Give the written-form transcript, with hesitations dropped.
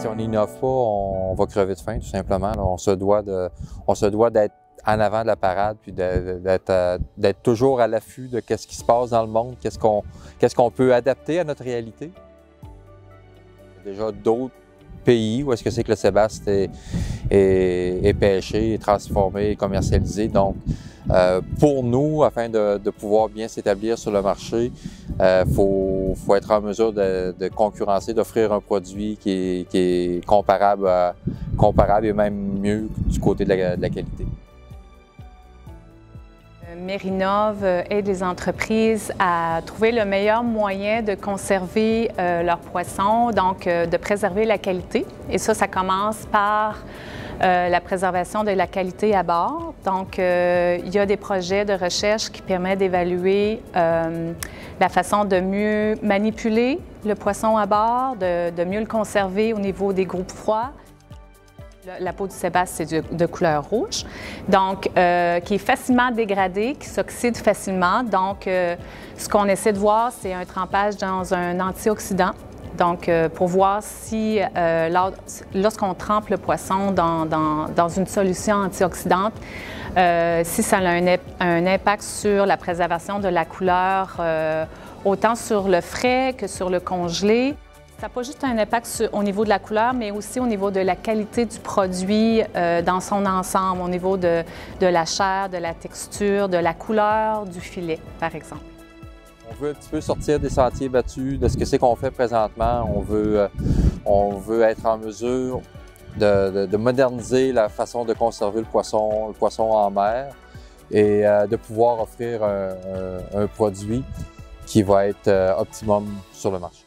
Si on n'innove pas, on va crever de faim, tout simplement. Là, on se doit d'être en avant de la parade, puis d'être toujours à l'affût de ce qui se passe dans le monde, qu'est-ce qu'on peut adapter à notre réalité. Il y a déjà d'autres pays où est-ce que c'est que le sébaste est pêché, est transformé, est commercialisé. Donc, pour nous, afin de pouvoir bien s'établir sur le marché, faut être en mesure de concurrencer, d'offrir un produit qui est comparable et même mieux du côté de la qualité. Mérinov aide les entreprises à trouver le meilleur moyen de conserver leurs poissons, donc de préserver la qualité. Et ça commence par la préservation de la qualité à bord. Donc, il y a des projets de recherche qui permettent d'évaluer la façon de mieux manipuler le poisson à bord, de mieux le conserver au niveau des groupes froids. La peau du sébaste, c'est de couleur rouge, donc qui est facilement dégradée, qui s'oxyde facilement. Donc, ce qu'on essaie de voir, c'est un trempage dans un antioxydant. Donc, pour voir si, lorsqu'on trempe le poisson dans une solution antioxydante, si ça a un impact sur la préservation de la couleur, autant sur le frais que sur le congelé. Ça n'a pas juste un impact au niveau de la couleur, mais aussi au niveau de la qualité du produit dans son ensemble, au niveau de la chair, de la texture, de la couleur du filet, par exemple. On veut un petit peu sortir des sentiers battus, de ce que c'est qu'on fait présentement. On veut être en mesure de moderniser la façon de conserver le poisson en mer et de pouvoir offrir un produit qui va être optimum sur le marché.